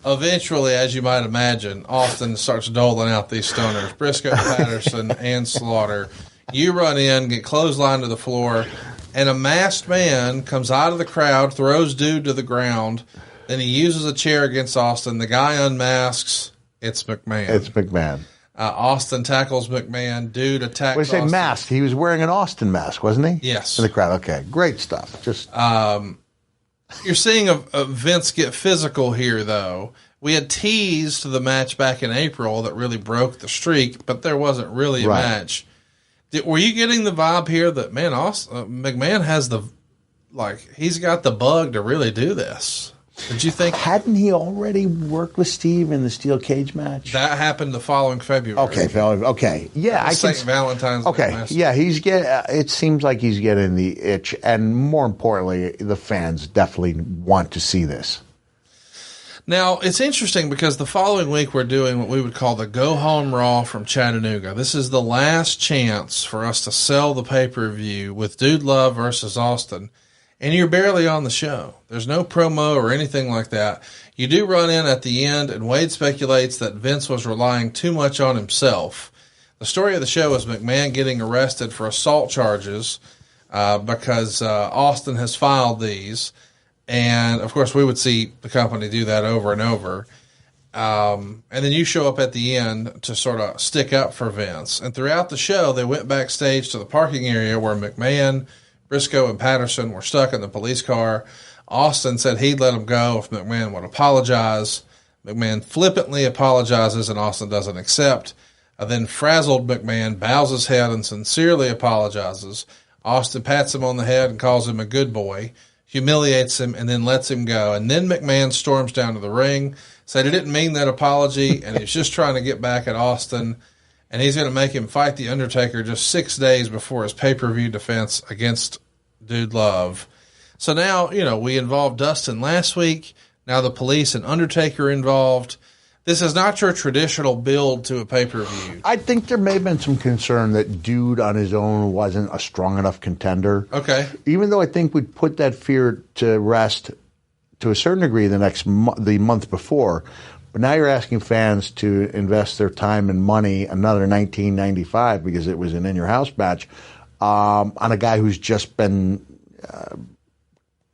Eventually, as you might imagine, Austin starts doling out these stoners. Briscoe, Patterson, and Slaughter. You run in, get clotheslined to the floor, and a masked man comes out of the crowd, throws dude to the ground. Then he uses a chair against Austin. The guy unmasks. It's McMahon. It's McMahon. Austin tackles McMahon. Dude attacks Austin. When you say masked, he was wearing an Austin mask, wasn't he? Yes. In the crowd. Okay, great stuff. Just You're seeing a Vince get physical here, though. We had teased the match back in April that really broke the streak, but there wasn't really a match. Were you getting the vibe here that, man, McMahon has he's got the bug to really do this? Did you think? Hadn't he already worked with Steve in the steel cage match? That happened the following February. Okay. Yeah, St. Valentine's. Okay, yeah, it seems like he's getting the itch, and more importantly, the fans definitely want to see this. Now, it's interesting because the following week we're doing what we would call the Go Home Raw from Chattanooga. This is the last chance for us to sell the pay-per-view with Dude Love versus Austin. And you're barely on the show. There's no promo or anything like that. You do run in at the end, and Wade speculates that Vince was relying too much on himself. The story of the show is McMahon getting arrested for assault charges because Austin has filed these. And, of course, we would see the company do that over and over. And then you show up at the end to sort of stick up for Vince. And throughout the show, they went backstage to the parking area where McMahon, Briscoe, and Patterson were stuck in the police car. Austin said he'd let them go if McMahon would apologize. McMahon flippantly apologizes, and Austin doesn't accept. Then frazzled McMahon bows his head and sincerely apologizes. Austin pats him on the head and calls him a good boy, humiliates him, and then lets him go. And then McMahon storms down to the ring, said he didn't mean that apology, and he's just trying to get back at Austin. And he's going to make him fight The Undertaker just 6 days before his pay-per-view defense against Dude Love. So now, we involved Dustin last week. Now the police and Undertaker involved. This is not your traditional build to a pay-per-view. I think there may have been some concern that Dude on his own wasn't a strong enough contender. Okay. Even though I think we'd put that fear to rest to a certain degree the month before. But now you're asking fans to invest their time and money, another $19.95 because it was an in-your-house match, on a guy who's just been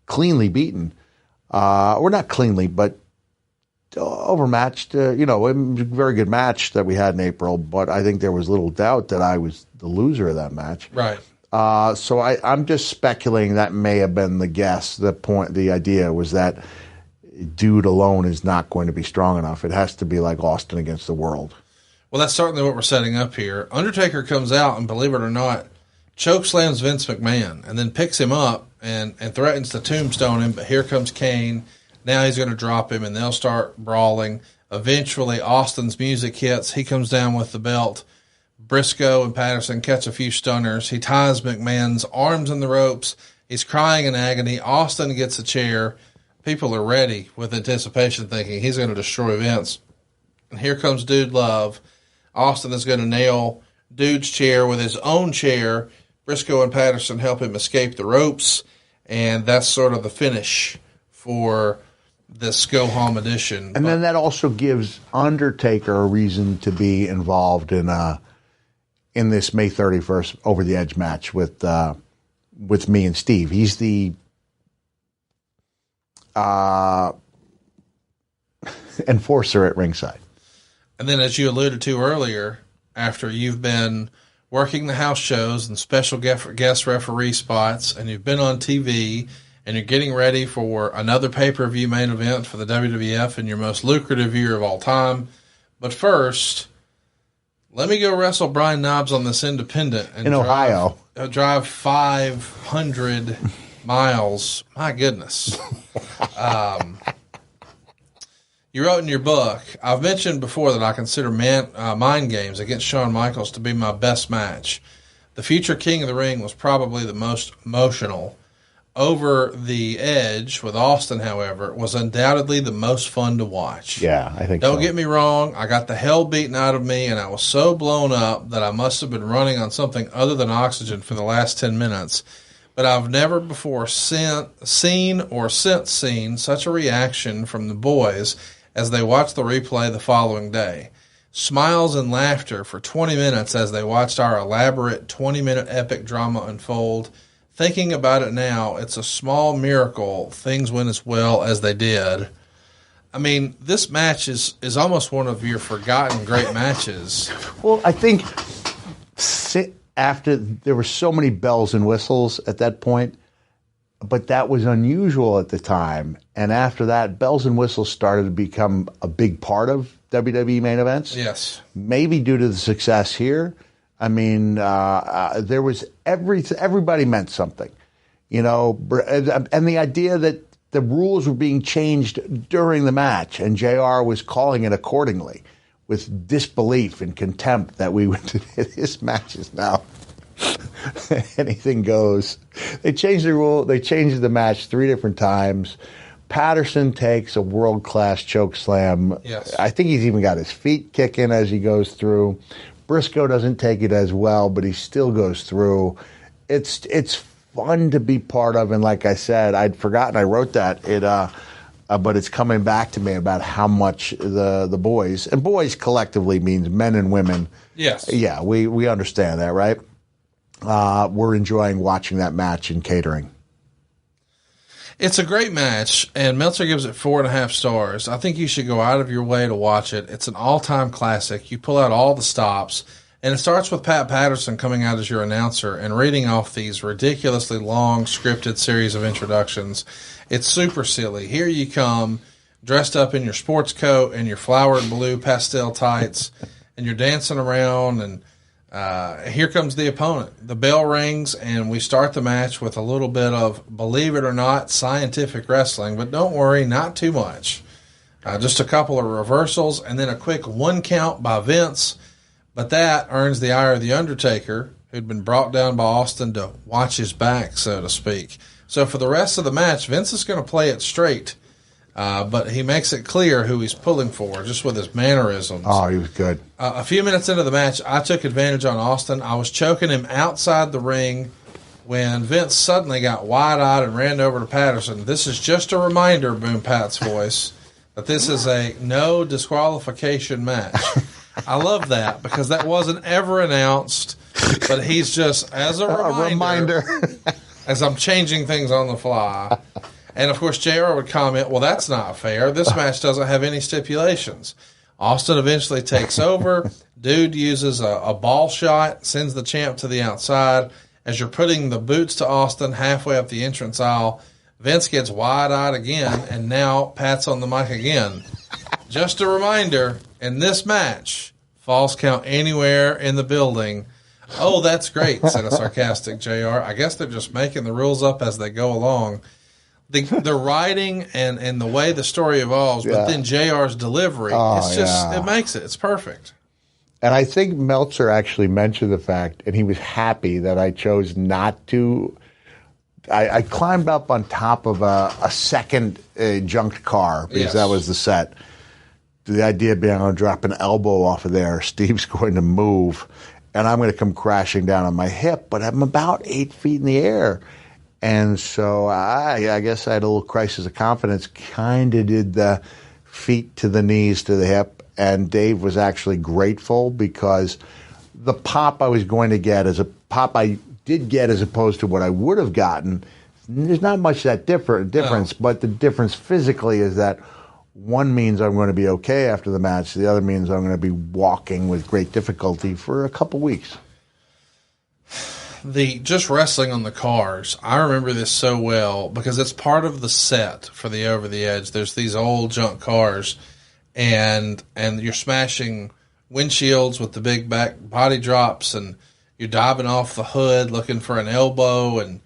cleanly beaten. Or not cleanly, but overmatched. It was a very good match that we had in April, but I think there was little doubt that I was the loser of that match. Right. So I'm just speculating that may have been the guess. The idea was that Dude alone is not going to be strong enough. It has to be like Austin against the world. Well, that's certainly what we're setting up here. Undertaker comes out and, believe it or not, chokeslams Vince McMahon and then picks him up and threatens to tombstone him. But here comes Kane. Now he's going to drop him, and they'll start brawling. Eventually, Austin's music hits. He comes down with the belt. Briscoe and Patterson catch a few stunners. He ties McMahon's arms in the ropes. He's crying in agony. Austin gets a chair. People are ready with anticipation, thinking he's going to destroy Vince. And here comes Dude Love. Austin is going to nail Dude's chair with his own chair. Briscoe and Patterson help him escape the ropes. And that's sort of the finish for this Go Home edition. And then that also gives Undertaker a reason to be involved in this May 31st Over the Edge match with me and Steve. He's the enforcer at ringside. And then, as you alluded to earlier, after you've been working the house shows and special guest referee spots, and you've been on TV, and you're getting ready for another pay-per-view main event for the WWF in your most lucrative year of all time. But first, let me go wrestle Brian Knobbs on this independent in Ohio. Drive 500 miles. My goodness. You wrote in your book, I've mentioned before that I consider Mind Games against Shawn Michaels to be my best match. The future King of the Ring was probably the most emotional. Over the Edge with Austin, however, was undoubtedly the most fun to watch. Yeah, I think Don't get me wrong, I got the hell beaten out of me, and I was so blown up that I must have been running on something other than oxygen for the last 10 minutes. But I've never before seen or since seen such a reaction from the boys as they watched the replay the following day. Smiles and laughter for 20 minutes as they watched our elaborate 20-minute epic drama unfold. Thinking about it now, it's a small miracle things went as well as they did. I mean, this match is almost one of your forgotten great matches. Well, I think after there were so many bells and whistles at that point, but that was unusual at the time. And after that, bells and whistles started to become a big part of WWE main events. Yes. Maybe due to the success here. I mean, there was everybody meant something, you know, and the idea that the rules were being changed during the match and JR was calling it accordingly with disbelief and contempt that we went to this match is now anything goes. They changed the rule. They changed the match 3 different times. Patterson takes a world-class choke slam. Yes. I think he's even got his feet kicking as he goes through. Briscoe doesn't take it as well, but he still goes through. It's fun to be part of, and like I said, I'd forgotten I wrote that. But it's coming back to me about how much the boys, and boys collectively means men and women. Yes. Yeah, we understand that, right? We're enjoying watching that match and catering. It's a great match, and Meltzer gives it 4.5 stars. I think you should go out of your way to watch it. It's an all-time classic. You pull out all the stops, and it starts with Pat Patterson coming out as your announcer and reading off these ridiculously long scripted series of introductions. It's super silly. Here you come, dressed up in your sports coat and your flowered blue pastel tights, and you're dancing around, and here comes the opponent. The bell rings, and we start the match with a little bit of, believe it or not, scientific wrestling. But don't worry, not too much. Just a couple of reversals, and then a quick 1 count by Vince. But that earns the ire of The Undertaker, who'd been brought down by Austin to watch his back, so to speak. So for the rest of the match, Vince is going to play it straight. But he makes it clear who he's pulling for, just with his mannerisms. Oh, he was good. A few minutes into the match, I took advantage on Austin. I was choking him outside the ring when Vince suddenly got wide-eyed and ran over to Patterson. This is just a reminder, Boom Pat's voice, that this is a no disqualification match. I love that because that wasn't ever announced, but he's just, as a reminder. As I'm changing things on the fly. And, of course, JR would comment, well, that's not fair. This match doesn't have any stipulations. Austin eventually takes over. Dude uses a ball shot, sends the champ to the outside. As you're putting the boots to Austin halfway up the entrance aisle, Vince gets wide-eyed again, and now Pat's on the mic again. Just a reminder, in this match, false count anywhere in the building. Oh, that's great, said a sarcastic JR. I guess they're just making the rules up as they go along. The writing and the way the story evolves, but then JR's delivery, it makes it. It's perfect. And I think Meltzer actually mentioned the fact, and he was happy that I chose not to. I climbed up on top of a second junked car because that was the set. The idea being I'm going to drop an elbow off of there, Steve's going to move, and I'm going to come crashing down on my hip, but I'm about 8 feet in the air. And so I guess I had a little crisis of confidence, kind of did the feet to the knees to the hip, and Dave was actually grateful because the pop I was going to get is a pop I did get as opposed to what I would have gotten. There's not much that difference, but the difference physically is that one means I'm going to be okay after the match. The other means I'm going to be walking with great difficulty for a couple weeks. Just wrestling on the cars, I remember this so well because it's part of the set for the Over the Edge. There's these old junk cars, and you're smashing windshields with the big back body drops, and you're diving off the hood looking for an elbow, and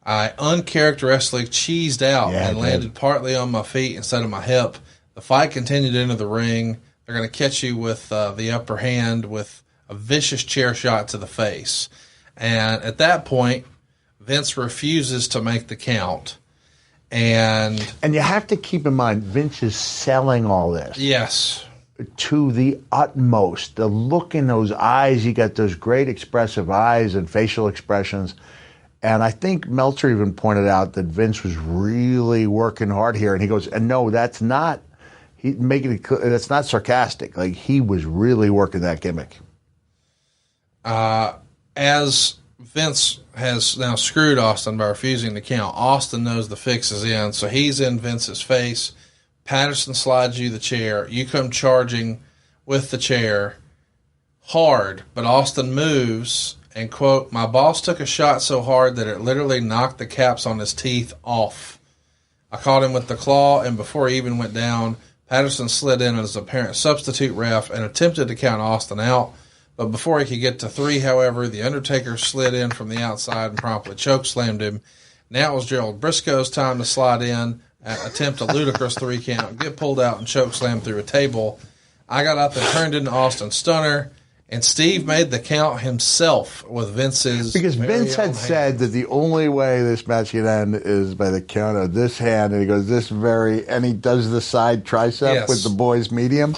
I uncharacteristically cheesed out and landed partly on my feet instead of my hip. The fight continued into the ring. They're going to catch you with the upper hand with a vicious chair shot to the face. And at that point, Vince refuses to make the count. And you have to keep in mind, Vince is selling all this. Yes. To the utmost. The look in those eyes, you got those great expressive eyes and facial expressions. And I think Meltzer even pointed out that Vince was really working hard here. And he goes, and no, that's not, that's not sarcastic. Like, he was really working that gimmick. As Vince has now screwed Austin by refusing to count, Austin knows the fix is in, so he's in Vince's face. Patterson slides you the chair. You come charging with the chair hard, but Austin moves and, quote, my boss took a shot so hard that it literally knocked the caps on his teeth off. I caught him with the claw, and before he even went down, Patterson slid in as apparent substitute ref and attempted to count Austin out. But before he could get to 3, however, the Undertaker slid in from the outside and promptly chokeslammed him. Now it was Gerald Briscoe's time to slide in, attempt a ludicrous 3 count, get pulled out and chokeslammed through a table. I got up and turned into Austin Stunner, and Steve made the count himself with Vince's. Because Vince had said that the only way this match can end is by the count of this hand, and he goes and he does the side tricep with the boy's medium.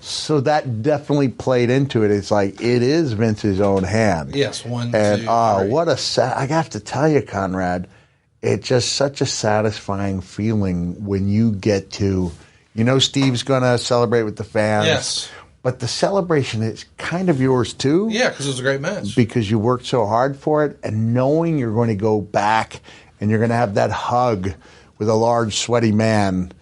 So that definitely played into it. It's like, it is Vince's own hand. Yes, 1, and, 2, 3. What I have to tell you, Conrad, it's just such a satisfying feeling when you get to, Steve's going to celebrate with the fans. Yes. But the celebration is kind of yours too. Yeah, because it was a great match. Because you worked so hard for it, and knowing you're going to go back and you're going to have that hug with a large, sweaty man,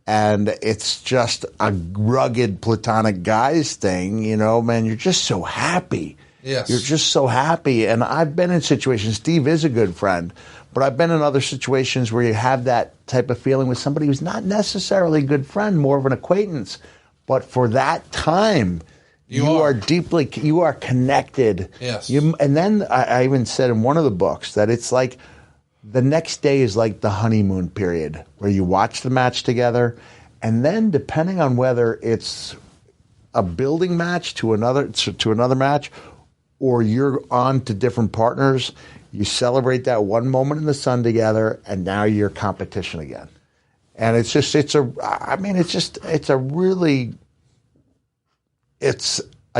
and it's just a rugged platonic guys thing, man, you're just so happy. Yes. You're just so happy. And I've been in situations, Steve is a good friend, but I've been in other situations where you have that type of feeling with somebody who's not necessarily a good friend, more of an acquaintance. But for that time, you are connected. Yes. And then I even said in one of the books that it's like, the next day is like the honeymoon period where you watch the match together, and then depending on whether it's a building match to another match, or you're on to different partners, you celebrate that one moment in the sun together, and now you're competition again. And it's a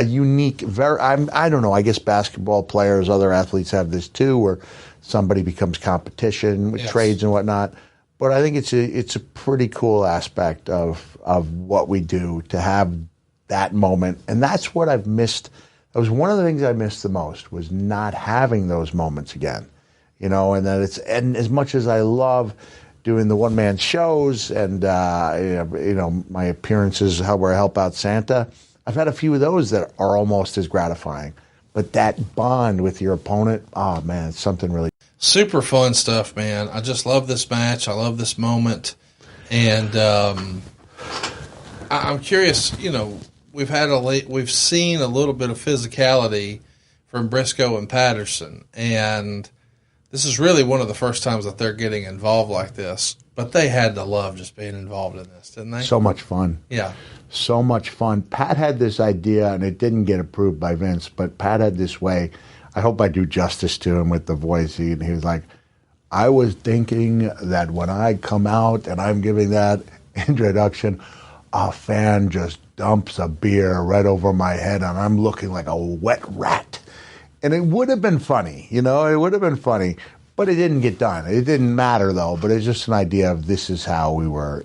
unique, I don't know, I guess basketball players, other athletes have this too, where somebody becomes competition with trades and whatnot. But I think it's a pretty cool aspect of what we do to have that moment. And that's what I've missed. That was one of the things I missed the most, was not having those moments again. And and as much as I love doing the one-man shows and my appearances where I help out Santa, I've had a few of those that are almost as gratifying. But that bond with your opponent, oh man, it's something really super fun stuff, man. I just love this match. I love this moment, and I'm curious. We've seen a little bit of physicality from Briscoe and Patterson, and this is really one of the first times that they're getting involved like this. But they had to love just being involved in this, didn't they? So much fun. Yeah. So much fun. Pat had this idea, and it didn't get approved by Vince, but Pat had this way. I hope I do justice to him with the voice. He was like, I was thinking that when I come out and I'm giving that introduction, a fan just dumps a beer right over my head, and I'm looking like a wet rat. And it would have been funny, it would have been funny. But it didn't get done. It didn't matter, though. But it's just an idea of this is how we were,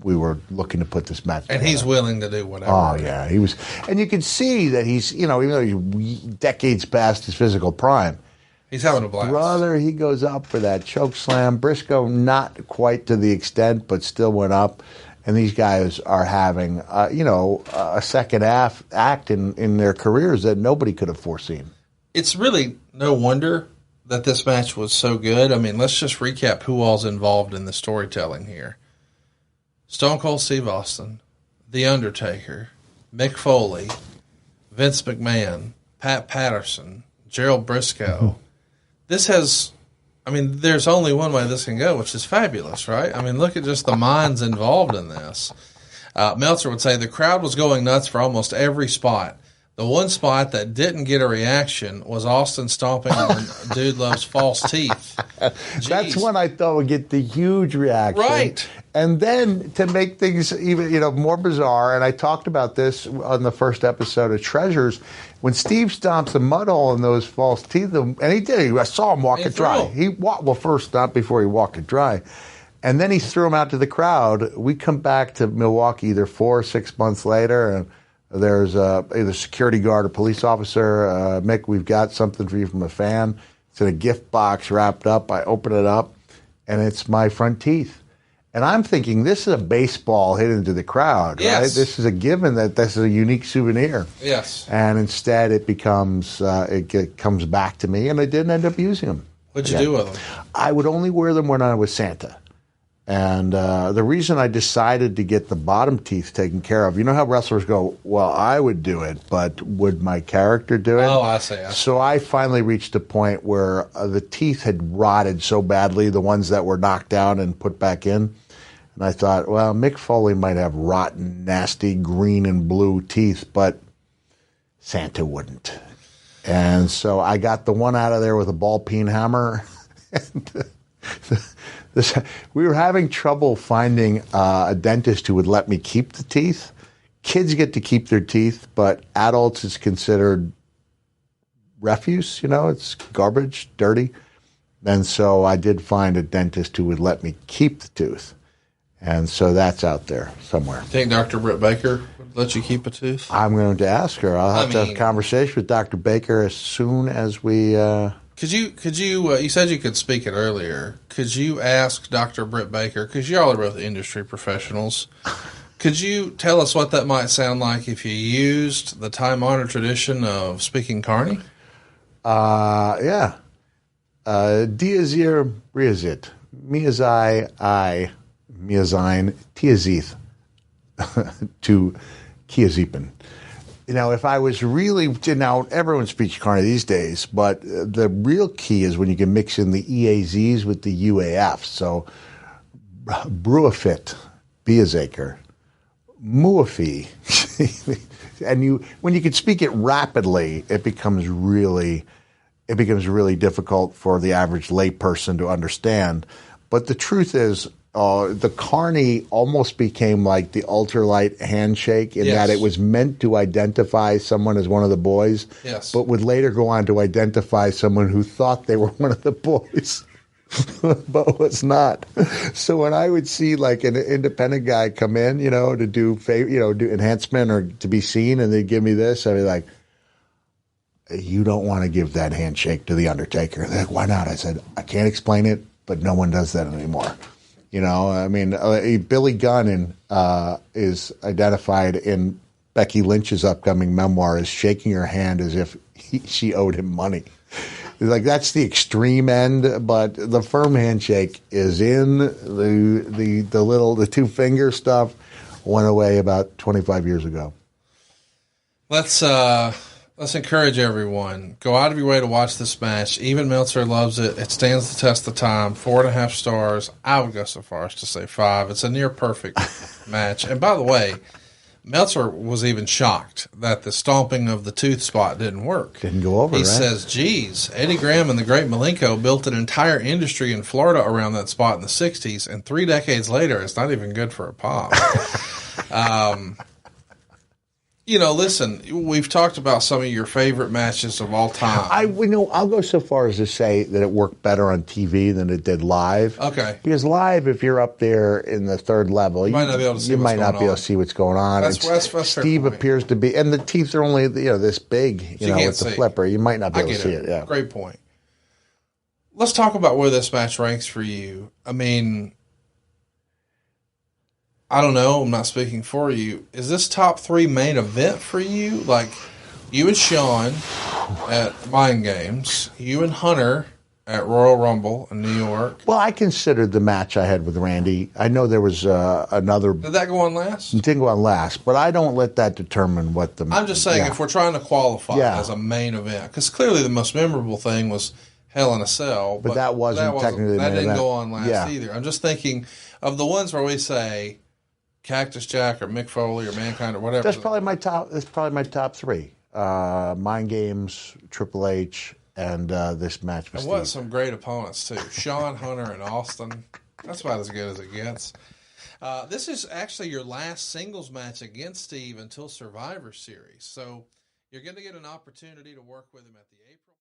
we were looking to put this match together. And he's willing to do whatever. Oh, yeah. He was. And you can see that he's, even though he's decades past his physical prime, he's having a blast. Brother, he goes up for that choke slam. Briscoe, not quite to the extent, but still went up. And these guys are having, a second act in their careers that nobody could have foreseen. It's really no wonder that this match was so good. I mean, let's just recap who all's involved in the storytelling here. Stone Cold Steve Austin, The Undertaker, Mick Foley, Vince McMahon, Pat Patterson, Gerald Briscoe. There's only one way this can go, which is fabulous, right? I mean, look at just the minds involved in this. Meltzer would say the crowd was going nuts for almost every spot. The one spot that didn't get a reaction was Austin stomping on Dude Loves False Teeth. Jeez. That's when I thought would get the huge reaction. Right. And then to make things even more bizarre, and I talked about this on the first episode of Treasures, when Steve stomps a mud hole in those false teeth, and he did. I saw him walk it dry. First not before he walked it dry. And then he threw him out to the crowd. We come back to Milwaukee either 4 or 6 months later, and there's either security guard or police officer. Mick, we've got something for you from a fan. It's in a gift box wrapped up. I open it up, and it's my front teeth. And I'm thinking, this is a baseball hit into the crowd, yes. right? This is a given that this is a unique souvenir. Yes. And instead it becomes, it comes back to me, and I didn't end up using them. What'd you do with them? I would only wear them when I was Santa. And the reason I decided to get the bottom teeth taken care of, you know how wrestlers go, well, I would do it, but would my character do it? Oh, I see. So I finally reached a point where the teeth had rotted so badly, the ones that were knocked out and put back in. And I thought, well, Mick Foley might have rotten, nasty green and blue teeth, but Santa wouldn't. And so I got the one out of there with a ball peen hammer. We were having trouble finding a dentist who would let me keep the teeth. Kids get to keep their teeth, but adults is considered refuse, it's garbage, dirty. And so I did find a dentist who would let me keep the tooth. And so that's out there somewhere. Think Dr. Britt Baker would let you keep a tooth? I'm going to ask her. I'll have to have a conversation with Dr. Baker as soon as we... Could you you said you could speak it earlier. Could you ask Dr. Britt Baker, because y'all are both industry professionals, could you tell us what that might sound like if you used the time-honored tradition of speaking Carney? Yeah. Diazir Briazit. Miazai I Miazain Tiazith to Kiazipin. If I was really, now everyone speaks Carney these days, but the real key is when you can mix in the EAZs with the UAFs. So, Bruafit, Biazaker, Muafi. And when you can speak it rapidly, it becomes really difficult for the average layperson to understand. But the truth is, the Carney almost became like the ultralight handshake in that it was meant to identify someone as one of the boys, but would later go on to identify someone who thought they were one of the boys, but was not. So when I would see like an independent guy come in, to do enhancement or to be seen, and they'd give me this, I'd be like, you don't want to give that handshake to the Undertaker. They're like, why not? I said, I can't explain it, but no one does that anymore. Billy Gunn is identified in Becky Lynch's upcoming memoir as shaking her hand as if she owed him money. Like, that's the extreme end, but the firm handshake is in. The two finger stuff went away about 25 years ago. Let's encourage everyone. Go out of your way to watch this match. Even Meltzer loves it. It stands the test of time. 4.5 stars. I would go so far as to say 5. It's a near perfect match. And by the way, Meltzer was even shocked that the stomping of the tooth spot didn't work. Didn't go over, He right? says, geez, Eddie Graham and the great Malenko built an entire industry in Florida around that spot in the 60s, and 3 decades later, it's not even good for a pop. Listen, we've talked about some of your favorite matches of all time. I'll go so far as to say that it worked better on TV than it did live. Okay. Because live, if you're up there in the third level, you might not be able to see what's going on. That's Steve appears to be, and the teeth are only this big, with the flipper. You might not be able to see it. Yeah. Great point. Let's talk about where this match ranks for you. I mean, I don't know. I'm not speaking for you. Is this top 3 main event for you? Like, you and Sean at Mind Games, you and Hunter at Royal Rumble in New York. Well, I considered the match I had with Randy. I know there was another. Did that go on last? It didn't go on last, but I don't let that determine what the. I'm just saying, if we're trying to qualify as a main event, because clearly the most memorable thing was Hell in a Cell. But that wasn't technically the main event. That didn't go on last either. I'm just thinking of the ones where we say Cactus Jack or Mick Foley or Mankind or whatever. That's probably my top. That's probably my top three. Mind Games, Triple H, and this match with And what Steve. some great opponents too. Sean, Hunter, and Austin. That's about as good as it gets. This is actually your last singles match against Steve until Survivor Series. So you're going to get an opportunity to work with him at the April.